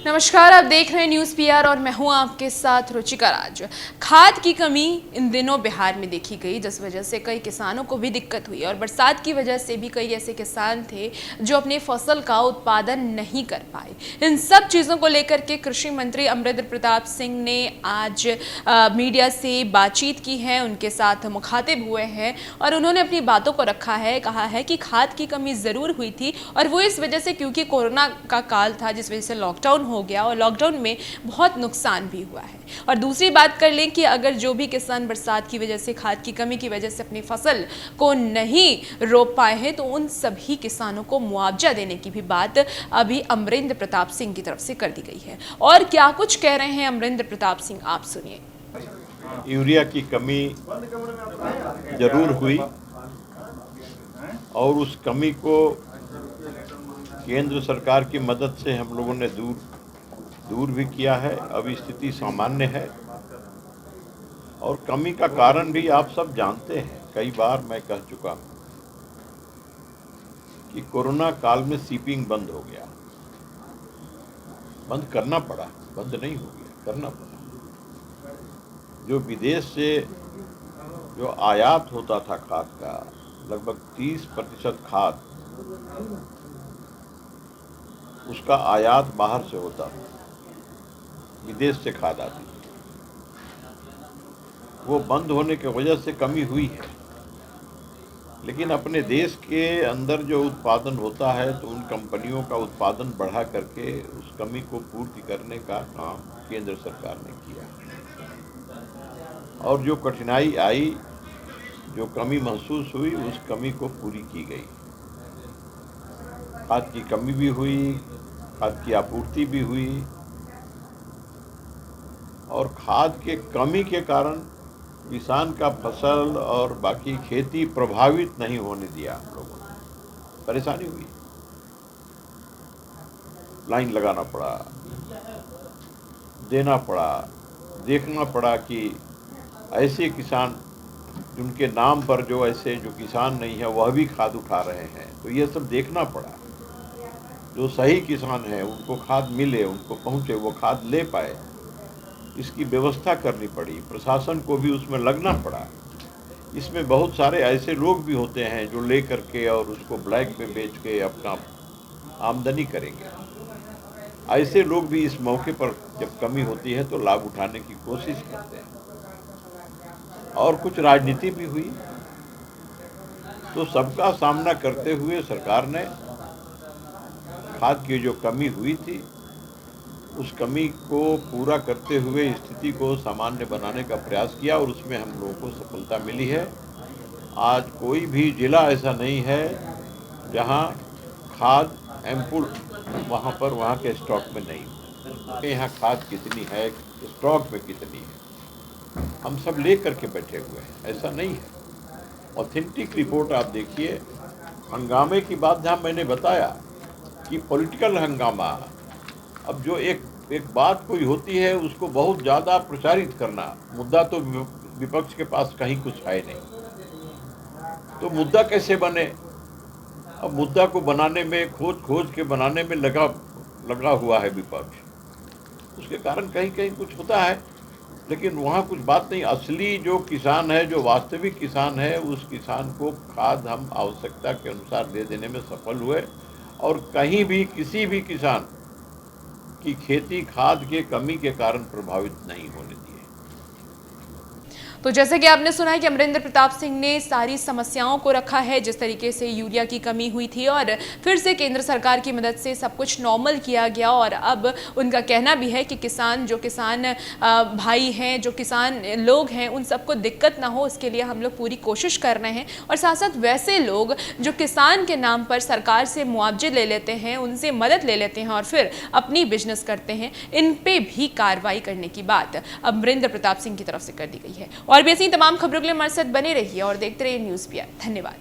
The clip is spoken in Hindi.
नमस्कार, आप देख रहे हैं न्यूज़ पीआर और मैं हूं आपके साथ रुचिका राज। खाद की कमी इन दिनों बिहार में देखी गई, जिस वजह से कई किसानों को भी दिक्कत हुई और बरसात की वजह से भी कई ऐसे किसान थे जो अपने फसल का उत्पादन नहीं कर पाए। इन सब चीज़ों को लेकर के कृषि मंत्री अमरिंदर प्रताप सिंह ने आज मीडिया से बातचीत की है, उनके साथ मुखातिब हुए हैं और उन्होंने अपनी बातों को रखा है। कहा है कि खाद की कमी ज़रूर हुई थी और वो इस वजह से क्योंकि कोरोना का काल था, जिस वजह से लॉकडाउन हो गया और लॉकडाउन में बहुत नुकसान भी हुआ है। और दूसरी बात कर लें कि अगर जो भी किसान बरसात की वजह से, खाद की कमी की वजह से अपनी फसल को नहीं रोप पाए हैं तो उन सभी किसानों को मुआवजा देने की भी बात अभी अमरिंदर प्रताप सिंह की तरफ से कर दी गई है। और क्या कुछ कह रहे हैं अमरिंदर प्रताप सिंह, आप सुनिए। यूरिया की कमी जरूर हुई और उस कमी को केंद्र सरकार की मदद से हम लोगों ने दूर भी किया है। अभी स्थिति सामान्य है और कमी का कारण भी आप सब जानते हैं। कई बार मैं कह चुका हूं कि कोरोना काल में सीपिंग बंद हो गया, बंद करना पड़ा, बंद नहीं हो गया, करना पड़ा। जो विदेश से जो आयात होता था खाद का, लगभग 30% खाद उसका आयात बाहर से होता था, विदेश से खाद आती थी। वो बंद होने की वजह से कमी हुई है, लेकिन अपने देश के अंदर जो उत्पादन होता है तो उन कंपनियों का उत्पादन बढ़ा करके उस कमी को पूर्ति करने का काम केंद्र सरकार ने किया। और जो कठिनाई आई, जो कमी महसूस हुई, उस कमी को पूरी की गई। खाद की कमी भी हुई, खाद की आपूर्ति भी हुई और खाद के कमी के कारण किसान का फसल और बाकी खेती प्रभावित नहीं होने दिया। हम लोगों ने परेशानी हुई, लाइन लगाना पड़ा, देना पड़ा, देखना पड़ा कि ऐसे किसान जिनके नाम पर जो ऐसे जो किसान नहीं है वह भी खाद उठा रहे हैं, तो ये सब देखना पड़ा। जो सही किसान है उनको खाद मिले, उनको पहुँचे, वो खाद ले पाए, इसकी व्यवस्था करनी पड़ी। प्रशासन को भी उसमें लगना पड़ा। इसमें बहुत सारे ऐसे लोग भी होते हैं जो ले करके और उसको ब्लैक में बेच के अपना आमदनी करेंगे। ऐसे लोग भी इस मौके पर जब कमी होती है तो लाभ उठाने की कोशिश करते हैं। और कुछ राजनीति भी हुई, तो सबका सामना करते हुए सरकार ने खाद की जो कमी हुई थी उस कमी को पूरा करते हुए स्थिति को सामान्य बनाने का प्रयास किया और उसमें हम लोगों को सफलता मिली है। आज कोई भी जिला ऐसा नहीं है जहां खाद एम्पुल वहां के स्टॉक में नहीं। यहाँ खाद कितनी है, स्टॉक में कितनी है, हम सब ले करके बैठे हुए हैं, ऐसा नहीं है। ऑथेंटिक रिपोर्ट आप देखिए। हंगामे की बात जहाँ मैंने बताया कि पॉलिटिकल हंगामा, अब जो एक बात कोई होती है उसको बहुत ज़्यादा प्रचारित करना, मुद्दा तो विपक्ष के पास कहीं कुछ है नहीं, तो मुद्दा कैसे बने? अब मुद्दा को बनाने में, खोज के बनाने में लगा हुआ है विपक्ष। उसके कारण कहीं कुछ होता है, लेकिन वहाँ कुछ बात नहीं। असली जो किसान है, जो वास्तविक किसान है, उस किसान को खाद हम आवश्यकता के अनुसार दे देने में सफल हुए और कहीं भी किसी भी किसान की खेती खाद के कमी के कारण प्रभावित नहीं होने दी। तो जैसे कि आपने सुना है कि अमरिंदर प्रताप सिंह ने सारी समस्याओं को रखा है, जिस तरीके से यूरिया की कमी हुई थी और फिर से केंद्र सरकार की मदद से सब कुछ नॉर्मल किया गया। और अब उनका कहना भी है कि किसान भाई हैं, जो किसान लोग हैं, उन सबको दिक्कत ना हो, उसके लिए हम लोग पूरी कोशिश कर रहे हैं। और साथ साथ वैसे लोग जो किसान के नाम पर सरकार से मुआवजे ले लेते हैं, उनसे मदद ले लेते हैं और फिर अपनी बिजनेस करते हैं, इन पे भी कार्रवाई करने की बात अमरिंदर प्रताप सिंह की तरफ से कर दी गई है। और भी ऐसी तमाम खबरों के लिए हमारे साथ बने रहिए और देखते रहिए न्यूज़ पीआर। धन्यवाद।